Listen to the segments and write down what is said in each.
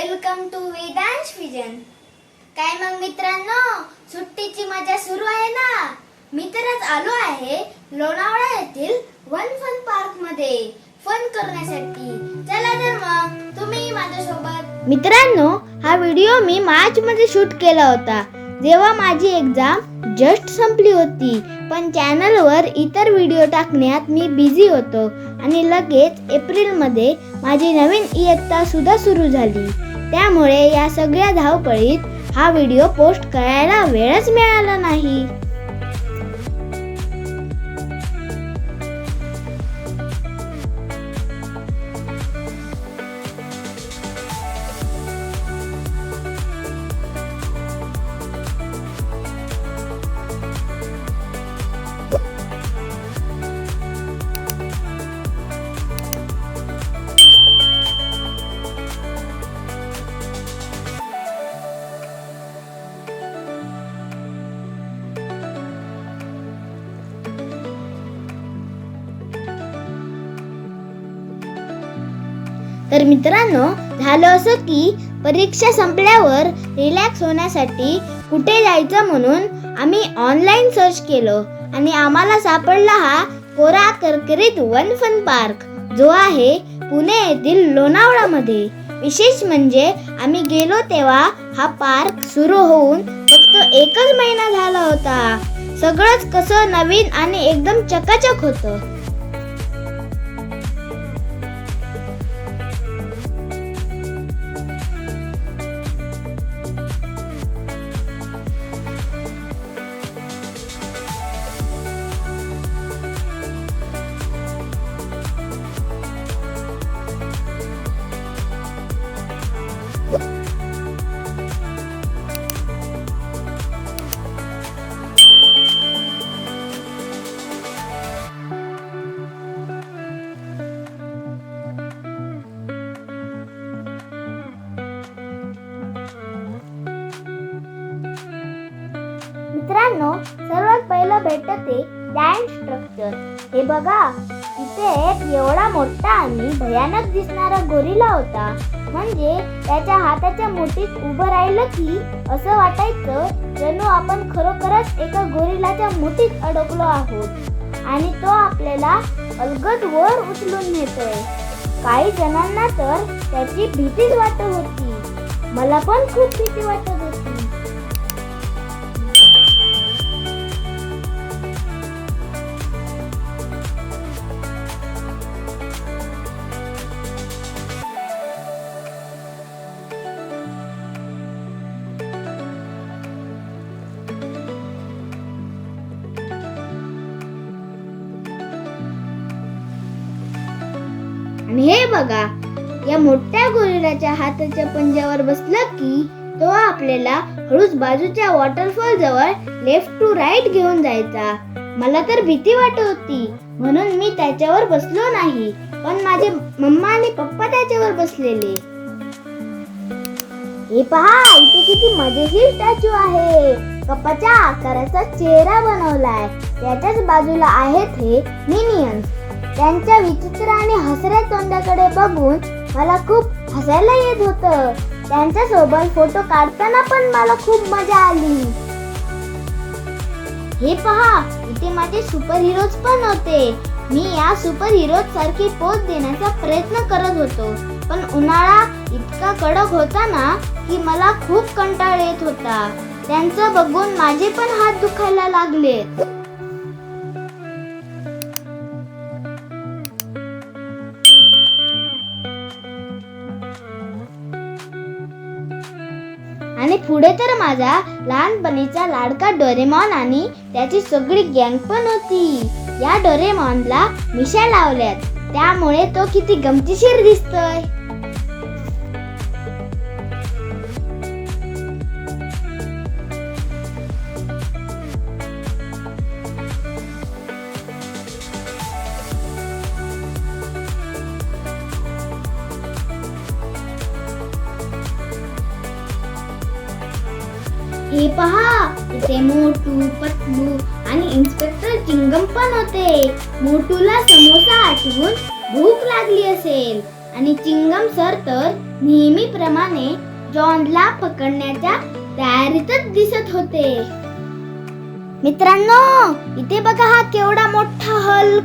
Welcome to Vedansh vision. काय मग मित्रांनो, सुट्टीची मजा सुरू आहे ना. मी तर आज आलो आहे लोणावळा येथील वन फन पार्क मध्ये फन करण्यासाठी. चला तर मग तुम्ही माझ्यासोबत. मित्रांनो, हा व्हिडिओ मी मार्च मध्ये शूट केला होता, जेव्हा माझी एक्झाम जस्ट संपली होती. पण चॅनलवर इतर व्हिडिओ टाकण्यात मी बिझी होतो आणि लगेच एप्रिल मध्ये माझी नवीन इयत्ता सुद्धा सुरू झाली. त्यामुळे या सगळ्या धावपळीत हा व्हिडिओ पोस्ट करायला वेळच मिळाला नाही. तर मित्रांनो, झालं असं की परीक्षा संपल्यावर रिलॅक्स होण्यासाठी कुठे जायचं म्हणून आम्ही ऑनलाईन सर्च केलं आणि आम्हाला सापडला हा कोरा करकरीत वन फन पार्क, जो आहे पुणे येथील लोणावळा मध्ये. विशेष म्हणजे आम्ही गेलो तेव्हा हा पार्क सुरू होऊन फक्त 1 महिना झाला होता. सगळंच कसं नवीन आणि एकदम चकाचक होतं. मित्रांनो, सर्वात पहिलं भेटते लँड स्ट्रक्चर. हे बघा, इथे एक एवढा मोठा आणि भयानक दिसणारा गोरिला होता. म्हणजे त्याच्या हाताच्या मुठीत उभं राहिलं की असं वाटायचं जणू आपण खरोखरच एका गोरिलाच्या मुठीत अडकलो आहोत आणि तो आपल्याला अलगद वर उचलून नेतोय. काही जणांना तर त्याची भीतीच वाटत होती. मला पण खूप भीती वाटत होती. आणि हे बघा, या मोठ्या गोरिलाच्या हाताच्या पंजावर बसला की तो आपल्याला हळूच बाजूच्या वॉटरफॉल जवळ लेफ्ट टू राईट घेऊन जायचा. मला तर भीती वाटत होती म्हणून मी त्याच्यावर बसलो नाही, पण माझे मम्मा आणि पप्पा त्याच्यावर बसलेले. हे पहा, इथे किती मजेशीर स्टॅच्यू आहे. कपाच्या आकाराचा चेहरा बनवलाय. त्याच्याच बाजूला आहेत हे मिनियन्स. त्यांच्या विचित्र आणि हसऱ्या तोंडाकडे बघून मला खूप हसायला येत होतं. त्यांच्या सोबत फोटो काढताना पण मला खूप मजा आली. हे पहा, इथे माझे सुपर हिरोज पण होते. मी या सुपर हिरोज सारखी पोज देण्याचा प्रयत्न करत होतो, पण उन्हाळा इतका कडक होता ना की मला खूप कंटाळा येत होता. त्यांचं बघून माझे पण हात दुखायला लागले. आणि पुढे तर माझा लहानपणीचा लाडका डोरेमॉन आणि त्याची सगळी गँग पण होती. या डोरेमॉनला मिशा लावल्यात, त्यामुळे तो किती गमतीशीर दिसतोय. हे पहा, इथे मोटू, पतलू आणि इन्स्पेक्टर चिंगम पण होते. मोटूला समोसा आठवून भूक लागली असेल आणि चिंगम सर तर नेहमीप्रमाणे जॉनला पकडण्याच्या तयारीतच दिसत होते. मित्रांनो, इथे बघा हा केवढा मोठा हल्क.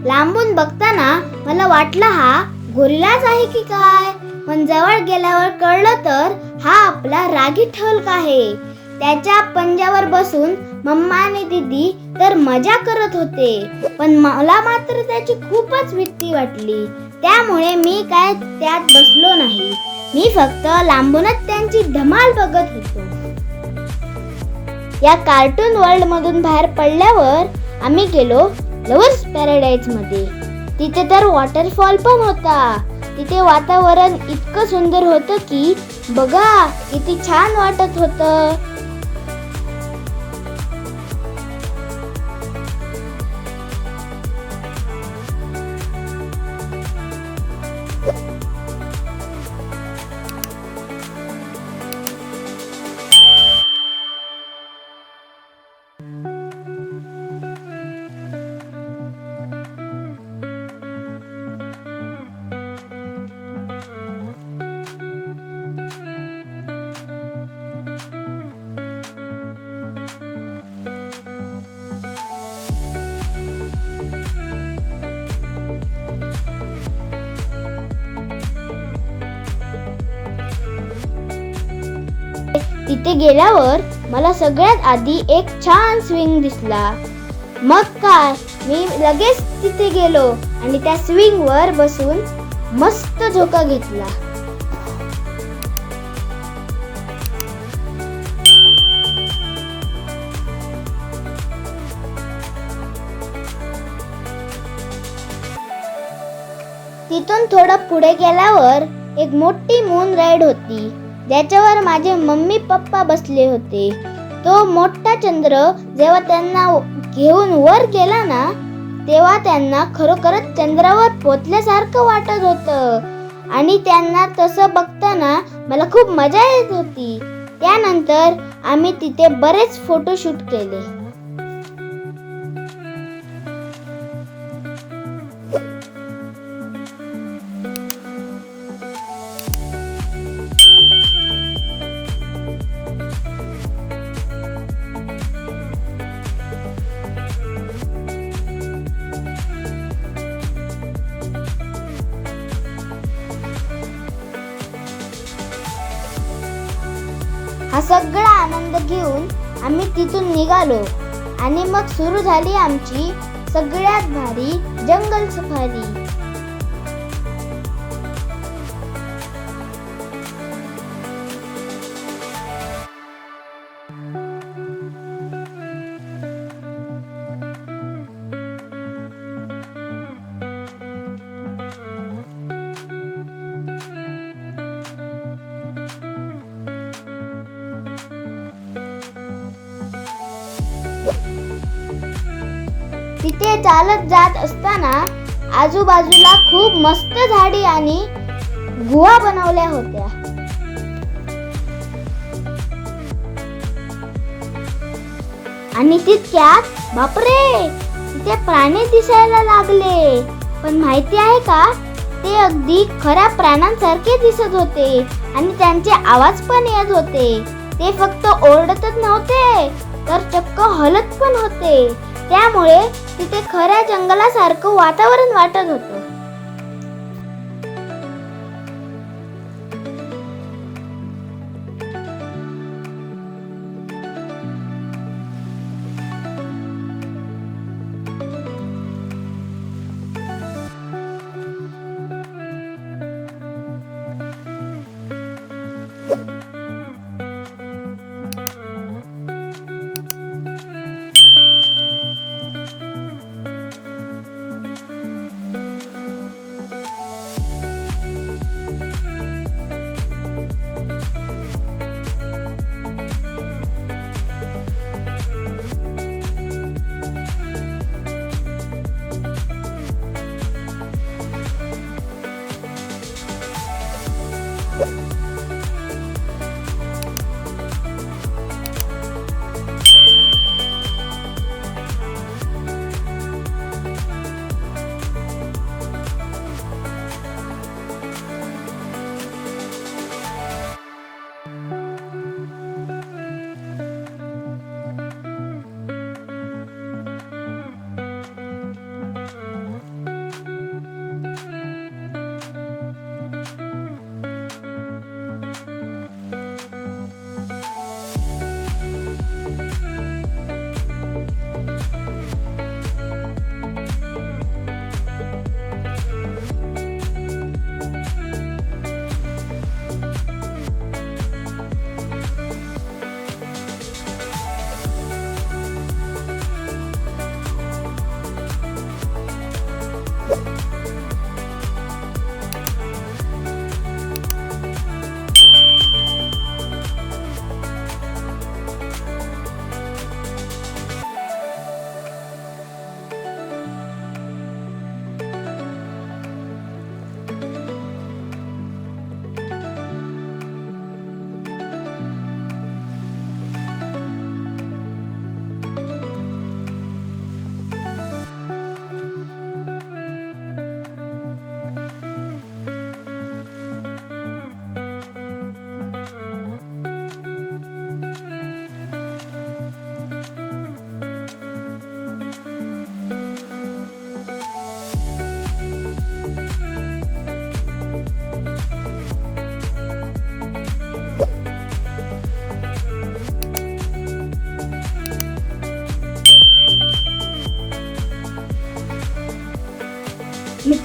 लांबून बघताना मला वाटलं हा गोरिल्लाच आहे की काय, पण जवळ गेल्यावर कळलं तर हा आपला रागीट हल्क आहे. त्याच्या पंजावर बसून मम्मा आणि दीदी तर मजा करत होते, पण मला मात्र त्याची खूपच भीती वाटली. त्यामुळे मी काय त्यात बसलो नाही. मी फक्त लांबूनच त्यांची धमाल बघत होतो. या कार्टून वर्ल्ड मधून बाहेर पडल्यावर आम्ही गेलो लव्हर्स पॅराडाईज मध्ये. तिथे तर वॉटरफॉल पण होता. तिथे वातावरण इतकं सुंदर होतं की बघा किती छान वाटत होतं. तिथे गेल्यावर मला सगळ्यात आधी एक छान स्विंग दिसला. मग काय, मी लगेच तिथे गेलो आणि त्या स्विंग वर बसून मस्त झोका घेतला. तिथून थोडं पुढे गेल्यावर एक मोठी मून राईड होती, ज्याच्यावर माझे मम्मी पप्पा बसले होते. तो मोठा चंद्र जेव्हा त्यांना घेऊन वर गेला ना, तेव्हा त्यांना खरोखरच चंद्रावर पोचल्यासारखं वाटत होतं आणि त्यांना तसं बघताना मला खूप मजा येत होती. त्यानंतर आम्ही तिथे बरेच फोटोशूट केले. हा सगळा आनंद घेऊन आम्ही तिथून निघालो आणि मग सुरू झाली आमची सगळ्यात भारी जंगल सफारी. तिथे चालत जात असताना आजूबाजूला खूप मस्त झाडी आणि गुहा बनवल्या होत्या. आणि तितक्यात बापरे, तिथे प्राणी दिसायला लागले. पण माहिती आहे का, ते अगदी खऱ्या प्राण्यांसारखे दिसत होते आणि त्यांचे आवाज पण येत होते. ते फक्त ओरडतच नव्हते तर चक्क हलत पण होते. त्यामुळे तिथे खऱ्या जंगलासारखं वातावरण वाटत होतं.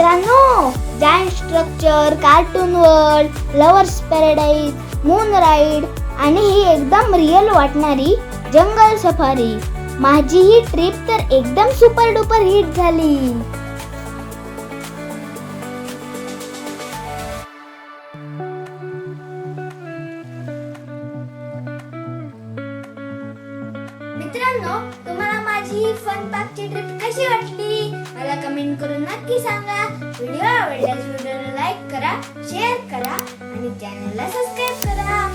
मित्रांनो, giant structure, cartoon world, lovers paradise, moon ride आणि ही एकदम रिअल वाटणारी जंगल सफारी. माझी ही ट्रिप तर एकदम सुपर डुपर हिट झाली. मित्रांनो, तुम्हाला माझी ही फन पार्कची ट्रिप कशी वाटली मला कमेंट करून नक्की सांगा. व्हिडिओ आवडल्यास व्हिडिओला लाईक करा, शेअर करा आणि चॅनलला सबस्क्राईब करा.